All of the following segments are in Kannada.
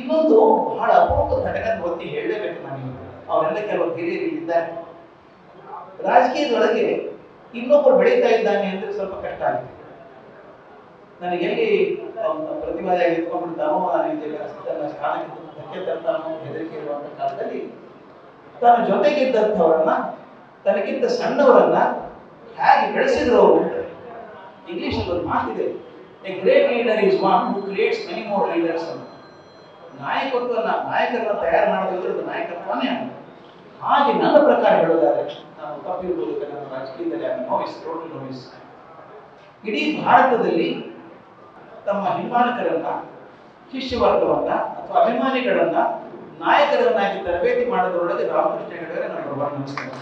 ಇನ್ನೊಂದು ಬಹಳ ಅಪರೂಪದ ಘಟನೆ ಒತ್ತಿ ಹೇಳಲೇಬೇಕು ನಾನು. ಅವರೆಲ್ಲ ಕೆಲವು ಹಿರಿಯರು ಇದ್ದಾರೆ. ರಾಜಕೀಯದೊಳಗೆ ಇನ್ನೊಬ್ಬರು ಬೆಳೀತಾ ಇದ್ದಾನೆ ಅಂದ್ರೆ ಸ್ವಲ್ಪ ಕಷ್ಟ ಆಗುತ್ತೆ. ನನಗೆ ಎಲ್ಲಿ ಪ್ರತಿವಾದಿಯಾಗಿ ಎತ್ಕೊಂಡ್ಬಿಡ್ತಾನೋ ತನ್ನ ಸ್ಥಾನಕ್ಕೆ ಧಕ್ಕೆ ತರ್ತಾನೋ ಹೆದರಿಕೆ ಇರುವಂತ ಕಾಲದಲ್ಲಿ ತನ್ನ ಜೊತೆಗಿದ್ದಂಥವರನ್ನ, ತನಗಿಂತ ಸಣ್ಣವರನ್ನ ಹೇಗೆ ಬೆಳೆಸಿದ್ರು ಅವರು. ಇಂಗ್ಲಿಷ್ ಒಂದು ಮಾತಿದೆ, A great leader is one who creates many more leaders ಅಂತ. ನಾಯಕರನ್ನ ತಯಾರು ಮಾಡೋದಿದ್ರೆ ಅದು ನಾಯಕತ್ವನೇ ಅಂತ. ಹಾಗೆ ನನ್ನ ಪ್ರಕಾರ ಹೇಳೋದಾದ್ರೆ, ನಾನು ತಪ್ಪಿರ್ಬೋದು, ನನ್ನ ರಾಜಕೀಯದಲ್ಲಿ ನೋವಿಸ್ ಇಡೀ ಭಾರತದಲ್ಲಿ ತಮ್ಮ ಹಿಂಬಾಲಕರನ್ನ, ಶಿಷ್ಯವರ್ಗವನ್ನ ಅಥವಾ ಅಭಿಮಾನಿಗಳನ್ನ ನಾಯಕರನ್ನಾಗಿ ತರಬೇತಿ ಮಾಡೋದ್ರೊಳಗೆ ರಾಮಕೃಷ್ಣ ಹೆಗಡೆ ನಂಬರ್ 1 ಅನಿಸ್ತಾರೆ.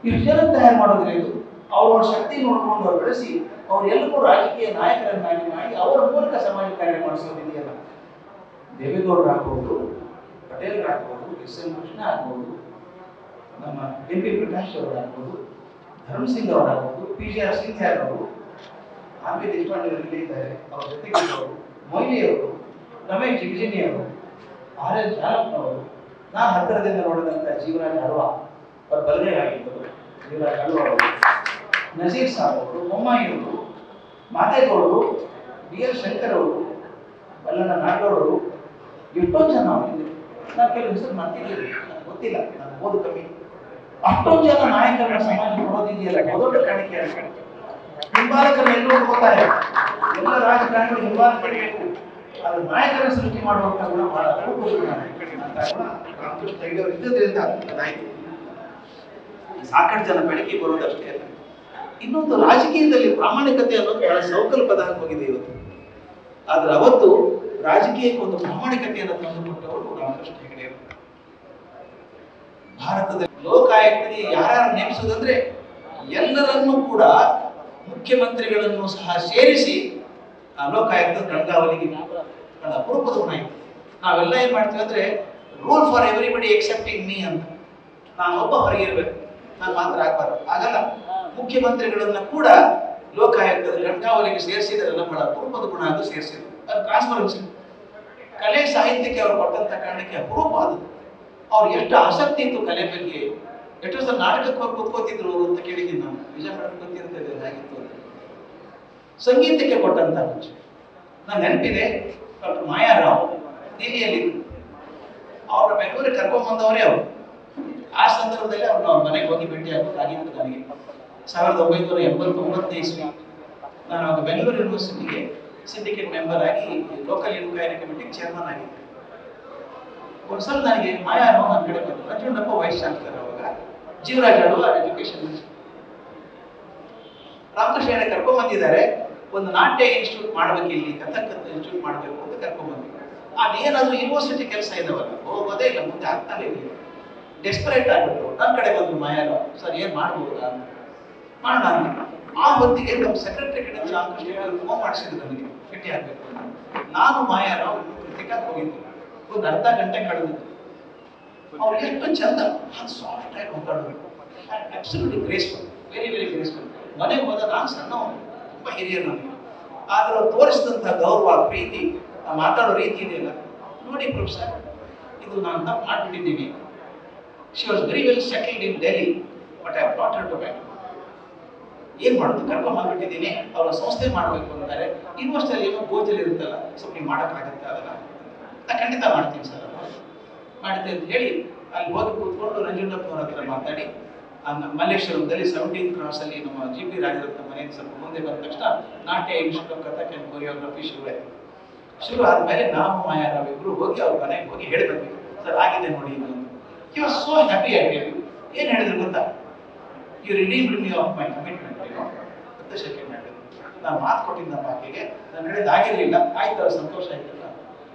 ಇಷ್ಟು ಜನ ತಯಾರು ಮಾಡೋದ್ರೆ ಇದು ಅವ್ರವ್ರ ಶಕ್ತಿ ನೋಡ್ಕೊಂಡು ಅವ್ರು ಬೆಳೆಸಿ ಅವರೆಲ್ಲರೂ ರಾಜಕೀಯ ನಾಯಕರನ್ನಾಗಿ ಮಾಡಿ ಅವರ ಮೂಲಕ ಸಮಾಜ ಕಾರ್ಯ ಮಾಡಿಸೋದಿದೆಯಲ್ಲ. ದೇವೇಗೌಡರು ಆಗ್ಬೋದು, ಪಟೇಲ್ ಆಗ್ಬೋದು, ಎಸ್ ಎಂ ಕೃಷ್ಣ ಆಗ್ಬೋದು, ನಮ್ಮ ಎಂ ಪಿ ಪ್ರಕಾಶ್ ಅವರಾಗ್ಬೋದು, ಧರ್ಮಸಿಂಗ್ ಅವರಾಗ್ಬೋದು, PGR ಸಿಂಧ್ಯಾರ್ ಅವರು, ಆರ್.ವಿ. ದೇಶಪಾಂಡೆ ಅವರು ಇದ್ದಾರೆ, ಅವ್ರ ಜೊತೆಗೆ ಮೊಯ್ಲಿ ಅವರು, ರಮೇಶ್ ಜಿಗಜಿಣಿ ಅವರು, R.L. ಜಾಲಪ್ಪನವರು, ನಾನು ಹತ್ತಿರದಿಂದ ನೋಡಿದಂಥ ಜೀವರಾಜ್ ಅಳ್ವಾ, ಅವ್ರ ಬಲಗೈ ಆಗಿದ್ದರು ಜೀವರಾಜ್ ಅಳ್ವಾ ಅವರು, ನಜೀರ್ ಸಾಬ್ ಅವರು, ಬೊಮ್ಮಾಯಿ ಅವರು, ಮಾದೇಗೌಡರು, B.L. ಶಂಕರ್ ಅವರು, ಬಲ್ಲಣ್ಣ ನಾಡಗೌಡರು, ಎಷ್ಟೊಂದು ಜನ ಅವರಿದ್ದಾರೆ. ನಾನು ಕೆಲವು ಹೆಸರು ಮಾಡ್ತಿದ್ದೀವಿ, ನನಗೆ ಗೊತ್ತಿಲ್ಲ, ನಾನು ಓದು ಕಮ್ಮಿ. ಅಷ್ಟೊಂದು ಜನ ನಾಯಕರನ್ನ ಸಮಾಜ ಕೊಡೋದಿದೆಯಲ್ಲ, ದೊಡ್ಡ ಕಾಣಿಕೆ. ಹಿಂಬಾಲಕರು ಎಲ್ಲರೂ ಹೋಗ್ತಾರೆ, ಎಲ್ಲ ರಾಜಕಾರಣಿಗಳು ಹಿಂಬಾಲಕರಿಗೂ ಅದು ನಾಯಕರ ಸೃಷ್ಟಿ ಮಾಡುವಂತ ಗುಣ ಬಹಳ ರಾಮಕೃಷ್ಣ ಹೆಗಡೆ ಅವರು ಇದ್ದದ್ರಿಂದ ಅದಾಯ್ತು. ಸಾಕಷ್ಟು ಜನ ಬೆಳಕಿಗೆ ಬರೋದಷ್ಟೇ ಅಲ್ಲ, ಇನ್ನೊಂದು ರಾಜಕೀಯದಲ್ಲಿ ಪ್ರಾಮಾಣಿಕತೆ ಅನ್ನೋದು ಬಹಳ ಸೌಕಲ್ ಪದ ಹೋಗಿದೆ ಇವತ್ತು. ಆದ್ರೆ ಅವತ್ತು ರಾಜಕೀಯಕ್ಕೆ ಒಂದು ಪ್ರಾಮಾಣಿಕತೆಯನ್ನು ತಂದುಕೊಟ್ಟವರು ರಾಮಕೃಷ್ಣ ಹೆಗಡೆ ಅವರು. ಭಾರತದ ಲೋಕಾಯುಕ್ತರಿಗೆ ಯಾರು ನೇಮಿಸುವುದಂದ್ರೆ ಎಲ್ಲರನ್ನೂ ಕೂಡ ಮುಖ್ಯಮಂತ್ರಿಗಳನ್ನು ಸಹ ಸೇರಿಸಿ ಆ ಲೋಕಾಯುಕ್ತ ಕಣ್ಗಾವಲಿಗೆ ಅಪರೂಪದ ಗುಣ ಇತ್ತು. ನಾವೆಲ್ಲ ಏನ್ ಮಾಡ್ತೀವಿ ಅಂದ್ರೆ rule for everybody accepting me ಅಂತ, ನಾನು ಒಬ್ಬ ಹೊರಗೆ ಇರ್ಬೇಕು, ನಾನು ಮಾತ್ರ ಆಗ್ಬಾರ್ದು. ಆಗಲ್ಲ, ಮುಖ್ಯಮಂತ್ರಿಗಳನ್ನ ಕೂಡ ಲೋಕಾಯುಕ್ತದ ಕಣ್ಗಾವಲಿಗೆ ಸೇರಿಸಿದ್ರಲ್ಲ, ಬಹಳ ಅಪರೂಪದ ಗುಣ ಅದು ಸೇರಿಸಿದ್ರು. ಅದು ಟ್ರಾನ್ಸ್ಪರೆನ್ಸಿ. ಕಲೆ ಸಾಹಿತ್ಯಕ್ಕೆ ಅವರು ಕೊಟ್ಟಂತ ಕಾರಣಕ್ಕೆ ಅಪರೂಪ ಅದು. ಅವ್ರು ಎಷ್ಟು ಆಸಕ್ತಿ ಇತ್ತು ಕಲೆ ಬಗ್ಗೆ. ಎಷ್ಟು ಸಲ ನಾಟಕಕ್ಕೆ ಹೋಗಿ ಕೂತ್ಕೋತಿದ್ರು ಅವರು ಅಂತ ಕೇಳಿದ್ದೀನಿ ನಾನು. ವಿಜಯ ಮೇಡಮ್ ಗೊತ್ತಿರ್ತದೆ ಹೇಗಿತ್ತು ಅಂತ. ಸಂಗೀತಕ್ಕೆ ಕೊಟ್ಟಂತ ಮುಂಚೆ ನಾನು ನೆನಪಿದೆ, ಡಾಕ್ಟರ್ ಮಾಯಾರಾವ್ ದಿಲ್ಲಿಯಲ್ಲಿದ್ರು. ಅವ್ರ ಬೆಂಗಳೂರಿಗೆ ಕರ್ಕೊಂಡ್ಬಂದವರೇ ಅವರು. ಆ ಸಂದರ್ಭದಲ್ಲಿ ಅವ್ರನ್ನ ಅವ್ರ ಮನೆಗೆ ಹೋಗಿ ಭೇಟಿ ಆಗಬೇಕಾಗಿತ್ತು ನನಗೆ. 1989 ಇಸ್ವಿ ನಾನು ಆಗ ಬೆಂಗಳೂರು ಯೂನಿವರ್ಸಿಟಿಗೆ ಸಿಂಡಿಕೇಟ್ ಮೆಂಬರ್ ಆಗಿ ಲೋಕಲ್ ಎನ್ಕ್ವೈರಿ ಕಮಿಟಿಗೆ ಚೇರ್ಮನ್ ಆಗಿದ್ದೆ. ಒಂದ್ಸಲ ನನಗೆ ಮಾಯಾರಾವ್ ನನ್ನ ಕಡೆ ಬಂದರು. ನಂಜುಂಡಪ್ಪ ವೈಸ್ ಚಾನ್ಸಲರ್ ಅವಾಗ, ಜೀವರಾಜ್ ಅಳ್ವಾ ಎಜುಕೇಶನ್ ಮಿನಿಸ್ಟರ್. ರಾಮಕೃಷ್ಣ ಹೆಗಡೆ ಕರ್ಕೊಂಡ್ ಬಂದಿದ್ದಾರೆ, ಒಂದು ನಾಟ್ಯ ಇನ್ಸ್ಟಿಟ್ಯೂಟ್ ಮಾಡ್ಬೇಕು, ಇಲ್ಲಿ ಕಥಕ್ ಇನ್ಸ್ಟಿಟ್ಯೂಟ್ ಮಾಡಬೇಕು ಅಂತ ಕರ್ಕೊಂಡ್ ಬಂದಿದ್ದಾರೆ. ಅದೇನಾದ್ರೂ ಯೂನಿವರ್ಸಿಟಿ ಕೆಲಸ ಇದಾವಲ್ಲ, ಹೋಗೋದೇ ಇಲ್ಲ, ಮುಂದೆ ಆಗ್ತಾನೆ ಇಲ್ಲ. ಡೆಸ್ಪರೇಟ್ ಆಗ್ಬಿಟ್ರು. ನನ್ನ ಕಡೆ ಬಂದ್ರು ಮಾಯಾರಾವ್, ಸರ್ ಏನ್ ಮಾಡ್ಬೋದಾ ಮಾಡೋಣ ಅಂತ. ಆ ಹೊತ್ತಿಗೆ ನಮ್ಮ ಸೆಕ್ರೆಟರಿ ಕಡೆ ರಾಮಕೃಷ್ಣ ಫೋನ್ ಮಾಡಿಸಿದ್ರು ನನಗೆ ಭೇಟಿ ಆಗ್ಬೇಕು. ನಾನು ಮಾಯಾರಾವ್ ಕೃತಿಕಾಕ್ ಹೋಗಿದ್ವಿ. ಒಂದು ಅರ್ಧ ಗಂಟೆ ಕಳೆದಿದ್ದು. ಅವ್ರು ಎಷ್ಟು ಚಂದ ಸಾಫ್ಟ್ ಆಗಿ ಮಾತಾಡೋದು, absolutely graceful, very very graceful. ಮನೆಗೆ ಹೋದ ನಾನು ಸಣ್ಣವನು, ತುಂಬಾ ಹಿರಿಯರು ನನಗೆ. ಆದ್ರೆ ಅವ್ರು ತೋರಿಸಿದಂಥ ಗೌರವ, ಪ್ರೀತಿ, ಮಾತಾಡೋ ರೀತಿ ಇದೆಯಲ್ಲ, ನೋಡಿ ಪ್ರೊಫೆಸರ್, ಇದು ನಾನು ತಪ್ಪು ಮಾಡ್ಬಿಟ್ಟಿದ್ದೀನಿ. She was very well settled in Delhi, but I brought her to bank. ಏನ್ ಮಾಡೋದು, ಕರ್ಕೊಂಡ್ ಬಂದ್ಬಿಟ್ಟಿದ್ದೀನಿ, ಅವರ ಸಂಸ್ಥೆ ಮಾಡಬೇಕು ಅಂತಾರೆ. ಯೂನಿವರ್ಸಿಟಿಯಲ್ಲಿ ಏನೋ ಗೋಜಲ್ಲಿ ಇರುತ್ತಲ್ಲ, ಸ್ವಲ್ಪ ನೀವು ಮಾಡೋಕ್ಕಾಗತ್ತೆ, ಅದಲ್ಲ ನಾ ಖಂಡಿತ ಮಾಡ್ತೀನಿ ಸರ್ ಮಾಡ್ತೀನಿ ಅಂತ ಹೇಳಿ ಅಲ್ಲಿ ಹೋಗಿ ಕೂತ್ಕೊಂಡು ನಂಜುಂಡಪ್ಪನವ್ರ ಹತ್ರ ಮಾತಾಡಿ, ಮಲ್ಲೇಶ್ವರದಲ್ಲಿ 17th ಕ್ರಾಸಲ್ಲಿ ನಮ್ಮ GP ರಾಜರತ್ನ ಮನೆಯಿಂದ ಸ್ವಲ್ಪ ಮುಂದೆ ಬಂದ ತಕ್ಷಣ ನಾಟ್ಯ ಇನ್ಸ್ಟಿಟ್ಯೂಟ್ ಕಥಕ್ ಅಂಡ್ ಕೊರಿಯೋಗ್ರಫಿ ಶುರು ಆದ್ಮೇಲೆ ನಾವು ಮಾಯಾರಾವ್ ಇಬ್ರು ಹೋಗಿ ಅವ್ರ ಮನೆಗೆ ಹೋಗಿ ಹೇಳ್ಬೇಕು, ಸರ್ ಆಗಿದೆ ನೋಡಿ ಇದು. He was so happy. ಏನ್ ಹೇಳಿದ್ರು ಗೊತ್ತಾ, you redeemed me of my commitment ಅಂತ ಶೆಕೆ ಮಾಡಿದ್ರು. ನಾನು ಮಾತು ಕೊಟ್ಟಿದ್ದ ಆಕೆಗೆ, ನನ್ನ ಕಡೆಯಿಂದ ಆಗಿರ್ಲಿಲ್ಲ, ಆಯ್ತು, ಸಂತೋಷ ಆಯ್ತಲ್ಲ,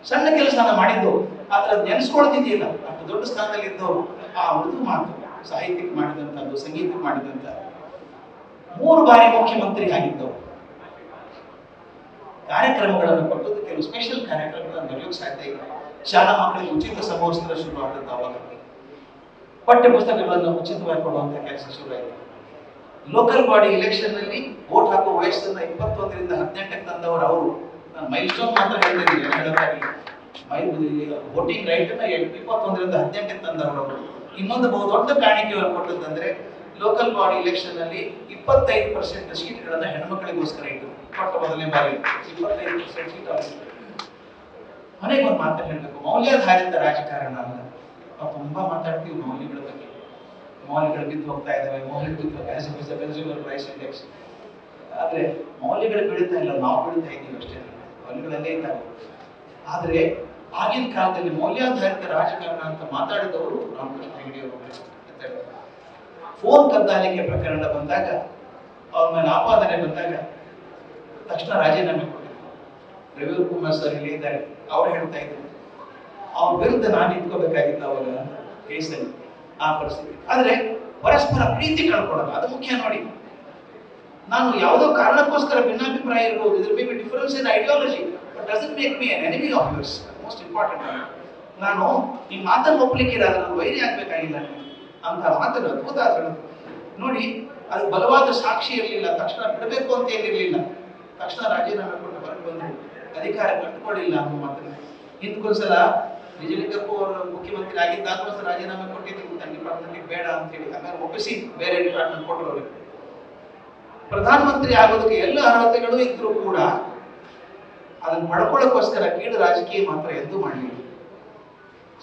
ಸಣ್ಣ ಕೆಲಸನ ಮಾಡಿದ್ದು, ಆದ್ರೆ ಅದು ನೆನೆಸ್ಕೊಳ್ತಿದ್ದಿಲ್ಲ. ಅಷ್ಟು ದೊಡ್ಡ ಸ್ಥಾನದಲ್ಲಿ ಇದ್ದವರು ಆ ಮೃದು ಮಾತು, ಸಾಹಿತ್ಯಕ್ಕೆ ಮಾಡಿದಂಥದ್ದು, ಸಂಗೀತಕ್ಕೆ ಮಾಡಿದಂಥ. 3 ಬಾರಿ ಮುಖ್ಯಮಂತ್ರಿ ಆಗಿದ್ದವರು. ಕಾರ್ಯಕ್ರಮಗಳನ್ನು ಕೊಟ್ಟದ್ದು, ಕೆಲವು ಸ್ಪೆಷಲ್ ಕಾರ್ಯಕ್ರಮಗಳನ್ನು ನಡೆಯೋಕೆ ಸಾಧ್ಯ ಇಲ್ಲ. ಶಾಲಾ ಮಕ್ಕಳಿಗೆ ಉಚಿತ ಸಮವಸ್ತ್ರ ಶುರು ಆದದ್ದು ಅವಾಗ. ಪಠ್ಯ ಪುಸ್ತಕಗಳನ್ನು ಉಚಿತವಾಗಿ ಕೊಡುವಂತ ಕೆಲಸ ಶುರು ಆಯಿತು. ಲೋಕಲ್ ಬಾಡಿ ಎಲೆಕ್ಷನ್ ನಲ್ಲಿ ವೋಟ್ ಹಾಕುವ ವಯಸ್ಸನ್ನ ತಂದವರು ಅವರು. ನಾನು ಮೈಲ್ ಸ್ಟೋನ್ ಮಾತ್ರ ಹೇಳ್ತಿದ್ದೀನಿ, ಹೇಳೋಕ್ಕಾಗಿಲ್ಲ. ವೋಟಿಂಗ್ ರೈಟ್ 21ರಿಂದ 18 ತಂದವರು ಅವರು. ಇನ್ನೊಂದು ಬಹುದೊಡ್ಡ ಕಾಣಿಕೆ ಕೊಟ್ಟದಂದ್ರೆ ಲೋಕಲ್ ಬಾಡಿ ಎಲೆಕ್ಷನ್ ಅಲ್ಲಿ 25% ಸೀಟ್ಗಳನ್ನ ಹೆಣ್ಮಕ್ಳಿಗೋಸ್ಕರ ಇಟ್ಟು ಕೊಟ್ಟ ಮೊದಲನೇ ಬಾರಿ 25% ಸೀಟ್ ಆಗಿದೆ. ಮನೆಗೆ ಒಂದು ಮಾತು ಹೇಳಬೇಕು, ಮೌಲ್ಯಾಧಾರಿತ ರಾಜಕಾರಣ ಅಲ್ಲ. ನಾವು ತುಂಬಾ ಮಾತಾಡ್ತೀವಿ ಮೌಲ್ಯಗಳ ಬಗ್ಗೆ, ಮೌಲ್ಯಗಳು ಬಿದ್ದು ಹೋಗ್ತಾ ಇದ್ದಾವೆ, ಮೌಲ್ಯಗಳು ಬಿದ್ದು ಕನ್ಸ್ಯೂಮರ್ ಪ್ರೈಸ್ ಇಂಡೆಕ್ಸ್. ಆದ್ರೆ ಮೌಲ್ಯಗಳು ಬೀಳ್ತಾ ಇಲ್ಲ, ನಾವು ಬೀಳ್ತಾ ಇದ್ದೀವಿ ಅಷ್ಟೇ. ಮೌಲ್ಯಗಳಲ್ಲೇ ಇದ್ದಾವೆ. ಆದ್ರೆ ಆಗಿನ ಕಾಲದಲ್ಲಿ ಮೌಲ್ಯಾಧಾರಿತ ರಾಜಕಾರಣ ಅಂತ ಮಾತಾಡಿದವರು ರಾಮಕೃಷ್ಣ ಹೆಗಡೆ ಅವರು. ಫೋನ್ ಕದ್ದಾಲಿಕೆ ಪ್ರಕರಣ ಬಂದಾಗ, ಅವ್ರ ಮೇಲೆ ಆಪಾದನೆ ಬಂದಾಗ ತಕ್ಷಣ ರಾಜೀನಾಮೆ ಕೊಟ್ಟಿದ್ರು. ರವಿಕುಮಾರ್ ಸರ್ ಇಲ್ಲಿ ಇದ್ದಾರೆ, ಅವ್ರು ಹೇಳ್ತಾ ಇದ್ರು ಅವ್ರ ವಿರುದ್ಧ ನಾನು ನಿಂತ್ಕೋಬೇಕಾಗಿತ್ತು ಅವಾಗ ಕೇಸಲ್ಲಿ, ಆ ಪರಿಸ್ಥಿತಿ. ಆದ್ರೆ ಪರಸ್ಪರ ಪ್ರೀತಿ ಕಳ್ಕೊಳ್ಳೋದು ಅದು ಮುಖ್ಯ ನೋಡಿ. ನಾನು ಯಾವುದೋ ಕಾರಣಕ್ಕೋಸ್ಕರ ಭಿನ್ನಾಭಿಪ್ರಾಯ ಇರ್ಬೋದು, ಇದ್ರ may be difference in ideology, but doesn't make me N enemy of yours. Most important. ನಾನು ನಿಮ್ಮ ಮಾತನ್ನು ಒಪ್ಪಲಿಕ್ಕಿಲ್ಲ, ನಾನು ವೈರಿ ಆಗ್ಬೇಕಾಗಿಲ್ಲ ಅಂತ ಮಾತನ್ನು ಅದ್ಭುತ ನೋಡಿ. ಅದು ಬಲವಾದ ಸಾಕ್ಷಿ ಇರಲಿಲ್ಲ, ತಕ್ಷಣ ಬಿಡಬೇಕು ಅಂತ ಏನಿರಲಿಲ್ಲ. ತಕ್ಷಣ ರಾಜೀನಾಮೆ ಕೊಟ್ಟು ಹೊರಗೆ ಬಂದು ಅಧಿಕಾರ ಕಟ್ಕೊಳ್ಳಿಲ್ಲ ಅನ್ನೋ ಮಾತನ್ನು. ಹಿಂದ್ಕೊಂದ್ಸಲ ನಿಜಲಿಂಗಪ್ಪ ಅವರು ಮುಖ್ಯಮಂತ್ರಿ ಆಗಿದ್ದಾಗ ಒಂದ್ಸಲ ರಾಜೀನಾಮೆ ಕೊಟ್ಟಿದ್ರು, ತನ್ನ ಡಿಪಾರ್ಟ್ಮೆಂಟ್ ಬೇಡ ಅಂತ ಹೇಳಿ. ಆಮೇಲೆ ಒಪ್ಪಿಸಿ ಬೇರೆ ಡಿಪಾರ್ಟ್ಮೆಂಟ್ ಕೊಟ್ಟರು ಅವರಿಗೆ. ಪ್ರಧಾನಮಂತ್ರಿ ಆಗೋದಕ್ಕೆ ಎಲ್ಲ ಅರ್ಹತೆಗಳು ಇದ್ರೂ ಕೂಡ ಅದನ್ನು ಪಡ್ಕೊಳ್ಳೋಕ್ಕೋಸ್ಕರ ಕೀಳು ರಾಜಕೀಯ ಮಾತ್ರ ಎಂದೂ ಮಾಡಲಿಲ್ಲ.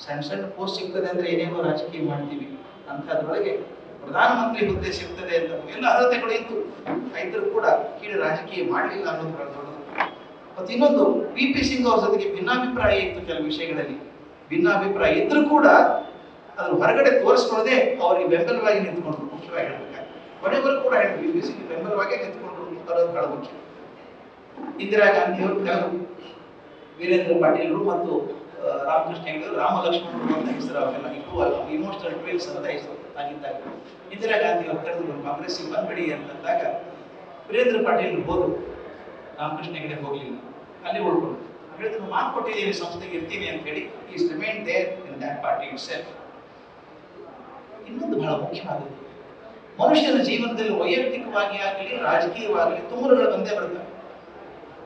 ಸಣ್ಣ ಸಣ್ಣ ಪೋಸ್ಟ್ ಸಿಗ್ತದೆ ಅಂದ್ರೆ ಏನೇನೋ ರಾಜಕೀಯ ಮಾಡ್ತೀವಿ, ಅಂಥದ್ರೊಳಗೆ ಪ್ರಧಾನಮಂತ್ರಿ ಹುದ್ದೆ ಸಿಗ್ತದೆ ಅಂತ ಎಲ್ಲ ಅರ್ಹತೆಗಳು ಇದ್ರೂ ಕೂಡ ಕೀಳು ರಾಜಕೀಯ ಮಾಡಲಿಲ್ಲ ಅನ್ನೋದು ಬಹಳ ದೊಡ್ಡದು. ಮತ್ತೆ ಇನ್ನೊಂದು, ವಿ ಪಿ ಸಿಂಗ್ ಅವ್ರ ಜೊತೆಗೆ ಭಿನ್ನಾಭಿಪ್ರಾಯ ಇತ್ತು ಕೆಲವು ವಿಷಯಗಳಲ್ಲಿ. ಭಿನ್ನಾಭಿಪ್ರಾಯ ಇದ್ರೂ ಕೂಡ ಅದನ್ನು ಹೊರಗಡೆ ತೋರಿಸ್ಕೊಳ್ಳದೆ ಅವರಿಗೆ ಬೆಂಬಲವಾಗಿ ನಿಂತ್ಕೊಂಡ್ರು. ಮುಖ್ಯವಾಗಿ ಹೇಳ್ಬೇಕಾದ್ರೆ ಕೊನೆವರು ಕೂಡ ಹೇಳಿ ವಿ ಪಿ ಸಿಂಗ್ ಬೆಂಬಲವಾಗಿ ನಿಂತ್ಕೊಂಡ್ರು ಅನ್ನೋದು ಬಹಳ ಮುಖ್ಯ. ಇಂದಿರಾ ಗಾಂಧಿ ಅವರು ಕೆಲವು, ವೀರೇಂದ್ರ ಪಾಟೀಲ್ ಮತ್ತು ರಾಮಕೃಷ್ಣ ಹೆಗಡೆ, ರಾಮ ಲಕ್ಷ್ಮಣರು ಅಂತ ಹೆಸರು, ಅವೆಲ್ಲ ಇಮೋಷನಲ್ ಟ್ವೇಲ್ಸ್ ಅಂತ ಹೆಸರು ಆಗಿದ್ದಾಗ ಇಂದಿರಾ ಗಾಂಧಿ ಅವರು ಕರೆದ್ರು ಕಾಂಗ್ರೆಸ್ಸಿಗೆ ಬಂದ್ಬಿಡಿ ಅಂತಂದಾಗ ವೀರೇಂದ್ರ ಪಾಟೀಲ್ ಹೋದ್ರು, ರಾಮಕೃಷ್ಣ ಹೆಗಡೆ ಹೋಗ್ಲಿಲ್ಲ, ಅಲ್ಲಿ ಉಳ್ಕೊಂಡು ಹೇಳಿದ್ರು ಮಾತು ಕೊಟ್ಟಿದ್ದೀನಿ ಸಂಸ್ಥೆಗೆ ಇರ್ತೀನಿ ಅಂತ ಹೇಳಿ. Is remain there in that party itself. ಇನ್ನೊಂದು ಬಹಳ ಮುಖ್ಯವಾದದ್ದು, ಮನುಷ್ಯನ ಜೀವನದಲ್ಲಿ ವೈಯಕ್ತಿಕವಾಗಿ ಆಗಲಿ ರಾಜಕೀಯವಾಗಲಿ ತುಮುರುಗಳು ಬಂದೇ ಬರ್ತವೆ.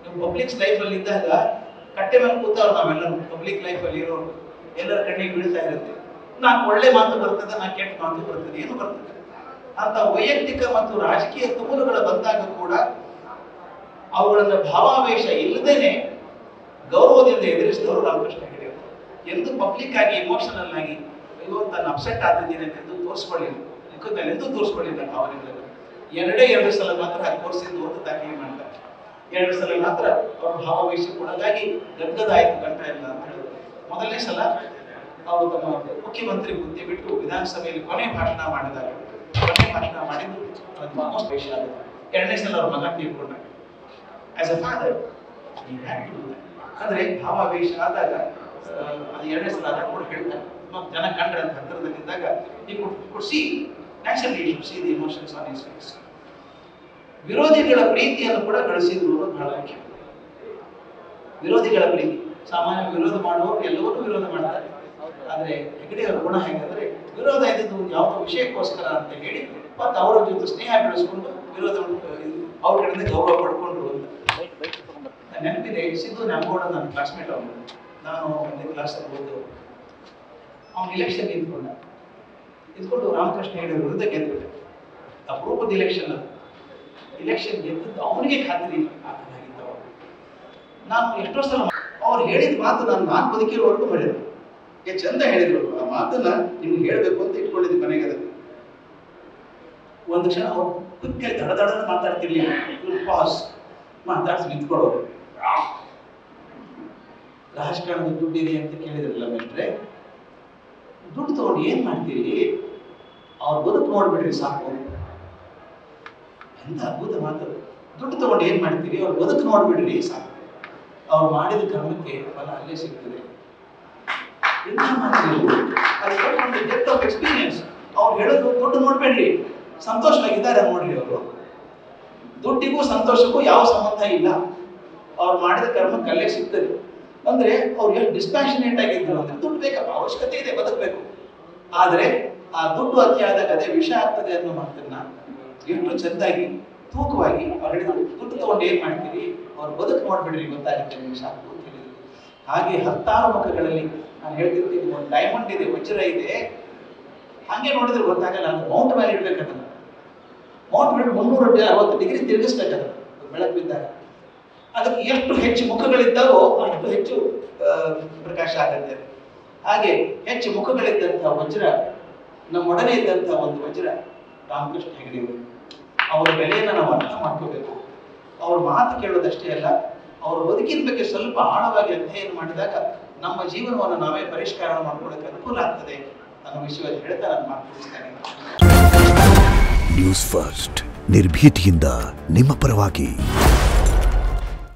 ನೀವು ಪಬ್ಲಿಕ್ ಲೈಫ್ ಅಲ್ಲಿ ಇದ್ದಾಗ ಕಟ್ಟೆ ಮೇಲೆ ಕೂತವ್ರು ನಾವೆಲ್ಲರೂ ಪಬ್ಲಿಕ್ ಲೈಫ್ ಅಲ್ಲಿ ಇರೋರು, ಎಲ್ಲರ ಕಣ್ಣಿಗೆ ಬೀಳ್ತಾ ಇರುತ್ತೆ. ನಾಲ್ಕು ಒಳ್ಳೆ ಮಾತು ಬರ್ತದೆ, ನಾಲ್ಕು ಕೆಟ್ಟ ಮಾತು ಬರ್ತದೆ, ಏನು ಬರ್ತದೆ ಅಂತ ವೈಯಕ್ತಿಕ ಮತ್ತು ರಾಜಕೀಯ ತುಮುರುಗಳು ಬಂದಾಗ ಕೂಡ ಅವುಗಳನ್ನ ಭಾವಾವೇಶ ಇಲ್ಲದೇನೆ ಗೌರವದಿಂದ ಎದುರಿಸಿದವರು ರಾಮಕೃಷ್ಣ ಹೆಗಡೆ ಅವರು. ಎಂದು ಪಬ್ಲಿಕ್ ಆಗಿ ಇಮೋಷನಲ್ ಆಗಿ ಅಯ್ಯೋ ತಾನು ಅಪ್ಸೆಟ್ ಆಗಿದ್ದೀನಿ ಎಂದು ತೋರಿಸ್ಕೊಳ್ಳಿಲ್ಲ, ಮುಖದಲ್ಲಿ ಎಂದೂ ತೋರಿಸ್ಕೊಳ್ಳಿಲ್ಲ ಭಾವನೆಗಳನ್ನು. ಎರಡು ಸಲ ಮಾತ್ರ ತೋರಿಸಿದ್ದು ಒಂದು ದಾಖಲೆ ಮಾಡ್ತಾರೆ. 2 ಸಲ ಮಾತ್ರ ಅವ್ರ ಭಾವಾವೇಶಕ್ಕೆ ಒಳಗಾಗಿ ಗದ್ದದಾಯಿತು ಕಂಠ ಇಲ್ಲ ಅಂತ ಹೇಳಿದ್ರು. ಮೊದಲನೇ ಸಲ ಅವರು ತಮ್ಮ ಮುಖ್ಯಮಂತ್ರಿ ಹುದ್ದೆ ಬಿಟ್ಟು ವಿಧಾನಸಭೆಯಲ್ಲಿ ಕೊನೆ ಭಾಷಣ ಮಾಡಿದಾಗ, ಕೊನೆ ಭಾಷಣ ಮಾಡಿದ್ದು ಮೋಸ್ಟ್ ವಿಷಯ ಆಗುತ್ತೆ. 2ನೇ ಸಲ ಅವ್ರ ಮಗ ತೀರ್ಕೊಂಡ. ಆಸ್ ಎ ಫಾದರ್ ಅಂದ್ರೆ ಭಾವಾವೇಶ ಆದಾಗ ಅದು 2ನೇ ಸಲ ಆದಾಗ ಕೂಡ ಹೇಳ್ತಾರೆ, ಜನ ಕಂಡ್ರೆ ಅಂತ ಹತ್ತಿರದಲ್ಲಿದ್ದಾಗ ಈ ಕುಡ್ಸಿ naturally you should see the emotions on his face. ವಿರೋಧಿಗಳ ಪ್ರೀತಿಯನ್ನು ಕೂಡ ಗಳಿಸಿದ್ರು ಬಹಳ ಮುಖ್ಯ. ವಿರೋಧಿಗಳ ಪ್ರೀತಿ, ಸಾಮಾನ್ಯ ವಿರೋಧ ಮಾಡುವವರು ಎಲ್ಲವನ್ನೂ ವಿರೋಧ ಮಾಡ್ತಾರೆ. ಆದ್ರೆ ಹೆಗಡೆಯವರ ಗುಣ ಹೇಗಂದ್ರೆ ವಿರೋಧ ಇದ್ದದ್ದು ಯಾವುದೋ ವಿಷಯಕ್ಕೋಸ್ಕರ ಅಂತ ಹೇಳಿ ಮತ್ತೆ ಅವರ ಜೊತೆ ಸ್ನೇಹ ಬೆಳೆಸ್ಕೊಂಡು ವಿರೋಧ ಅವ್ರ ಕಡೆಯಿಂದ ಗೌರವ ಪಡ್ಕೊಂಡ್ರು ಅಂತ ನೆನಪಿದೆ. ಸಿದ್ದು ನ್ಯಾಮಗೌಡ ನನ್ನ ಕ್ಲಾಸ್ಮೇಟ್ ಅವನು, ನಾನು ಒಂದೇ ಕ್ಲಾಸಲ್ಲಿ ಓದು. ಅವ್ನು ಇಲೆಕ್ಷನ್ ನಿಂತ್ಕೊಂಡು ರಾಮಕೃಷ್ಣ ಹೆಗಡೆ ವಿರುದ್ಧ ಗೆದ್ಬಿಟ್ಟೆ. ಅಪರೂಪದ ಇಲೆಕ್ಷನ್ ಗೆದ್ದದ್ದು ಅವನಿಗೆ ಖಾತ್ರಿ ಇಲ್ಲ ಆಗಿದ್ದವ. ನಾನು ಎಷ್ಟೋ ಸಲ ಅವ್ರು ಹೇಳಿದ ಮಾತು ನಾನು ಬದುಕಿರೋವರೆಗೂ ಮಾಡಿದ್ರು. ಚಂದ ಹೇಳಿದ್ರು ಆ ಮಾತನ್ನ ನಿಮ್ಗೆ ಹೇಳ್ಬೇಕು ಅಂತ ಇಟ್ಕೊಂಡಿದ್ದೆ ಮನೆಗೆ. ಅದಕ್ಕೆ ಒಂದು ಕ್ಷಣ ಅವ್ರು ಕುಕ್ಕೆ ದಡದಡನ ಮಾತಾಡ್ತಿರ್ಲಿಲ್ಲ, ಇವ್ರು ಪಾಸ್ ಮಾತಾಡ್ಸಿ ನಿಂತ್ಕೊಳ್ಳೋರು. ರಾಜಕಾರಣದ ದುಡ್ಡಿದೆ ಅಂತ ಕೇಳಿದ್ರಲ್ಲ ಮೇಷ್ಟ್ರೆ, ದುಡ್ಡು ತಗೊಂಡು ಏನ್ ಮಾಡ್ತೀರಿ, ಅವ್ರ ಬದುಕು ನೋಡ್ಬಿಡ್ರಿ ಸಾಕು. ಎಂತ ಅದ್ಭುತ ಮಾತು. ದುಡ್ಡು ತಗೊಂಡು ಏನ್ ಮಾಡ್ತೀರಿ, ಅವ್ರ ಬದುಕು ನೋಡ್ಬಿಡ್ರಿ ಸಾಕು, ಅವ್ರು ಮಾಡಿದ ಕರ್ಮಕ್ಕೆ ಫಲ ಅಲ್ಲೇ ಸಿಗ್ತದೆ. ಎಕ್ಸ್ಪೀರಿಯನ್ಸ್. ಅವ್ರು ಹೇಳೋದು ದುಡ್ಡು ನೋಡ್ಬೇಡ್ರಿ, ಸಂತೋಷವಾಗಿದ್ದಾರೆ ನೋಡ್ರಿ. ಅವರು ದುಡ್ಡಿಗೂ ಸಂತೋಷಕ್ಕೂ ಯಾವ ಸಂಬಂಧ ಇಲ್ಲ, ಅವ್ರು ಮಾಡಿದ ಕರ್ಮಕ್ಕೆ ಅಲ್ಲೇ ಸಿಗ್ತದೆ. ಅಂದ್ರೆ ಅವ್ರು ಎಷ್ಟು ಡಿಸ್ಪ್ಯಾಷನೇಟ್ ಆಗಿದ್ರು ಅಂದ್ರೆ ದುಡ್ಡು ಬೇಕಪ್ಪ, ಅವಶ್ಯಕತೆ ಇದೆ, ಬದುಕಬೇಕು. ಆದ್ರೆ ಆ ದುಡ್ಡು ಅತಿ ಆದಾಗ ಅದೇ ವಿಷ ಆಗ್ತದೆ ಅನ್ನೋ ಮಾತನ್ನ ಎಷ್ಟು ಚೆಂದಾಗಿ ತೂಕವಾಗಿ ಅವ್ರು ಹೇಳಿದ್ರು. ದುಡ್ಡು ತಗೊಂಡು ಏನ್ ಮಾಡ್ತೀರಿ, ಅವ್ರ ಅವ್ರ ಬದುಕು ನೋಡ್ಬಿಡ್ರಿ ಗೊತ್ತಾಗುತ್ತೆ ನಿಮ್ಗೆ ಸಾಕು ಅಂತ ಹೇಳಿದ್ರು. ಹಾಗೆ ಹತ್ತಾರು ಮುಖಗಳಲ್ಲಿ ನಾನು ಹೇಳ್ತಿರ್ತೀನಿ, ಒಂದು ಡೈಮಂಡ್ ಇದೆ, ವಜ್ರ ಇದೆ, ಹಾಗೆ ನೋಡಿದ್ರೆ ಗೊತ್ತಾಗಲ್ಲ. ನಾನು ಮೌಂಟ್ ಮೇಲೆ ಇಡ್ಬೇಕದನ್ನ, ಮೌಂಟ್ ಮೇಲೆ 360 ಡಿಗ್ರಿ ತಿರುಗಿಸ್ಬೇಕದನ್ನ ಬೆಳಕು ಬಿದ್ದಾಗ. ಅದಕ್ಕೆ ಎಷ್ಟು ಹೆಚ್ಚು ಮುಖಗಳಿದ್ದಾವೋ ಅಷ್ಟು ಹೆಚ್ಚು ಪ್ರಕಾಶ ಆಗುತ್ತೆ. ಹಾಗೆ ಹೆಚ್ಚು ಮುಖಗಳಿದ್ದಂತಹ ವಜ್ರ, ನಮ್ಮೊಡನೆ ಇದ್ದಂತಹ ಒಂದು ವಜ್ರ ರಾಮಕೃಷ್ಣ ಹೆಗಡೆಯವರು. ಅವರ ಬೆಲೆಯನ್ನು ನಾವು ಅರ್ಥ ಮಾಡ್ಕೋಬೇಕು. ಅವ್ರ ಮಾತು ಕೇಳೋದಷ್ಟೇ ಅಲ್ಲ, ಅವರ ಬದುಕಿನ ಬಗ್ಗೆ ಸ್ವಲ್ಪ ಆಳವಾಗಿ ಅಧ್ಯಯನ ಮಾಡಿದಾಗ ನಮ್ಮ ಜೀವನವನ್ನು ನಾವೇ ಪರಿಷ್ಕಾರ ಮಾಡ್ಕೊಳ್ಳೋಕೆ ಅನುಕೂಲ ಆಗ್ತದೆ ಅನ್ನೋ ವಿಷಯವನ್ನು ಹೇಳ್ತಾ ನಾನು ಮಾತು ಮುಗಿಸ್ತೇನೆ. ನ್ಯೂಸ್ ಫಸ್ಟ್, ನಿರ್ಭೀತಿಯಿಂದ ನಿಮ್ಮ ಪರವಾಗಿ.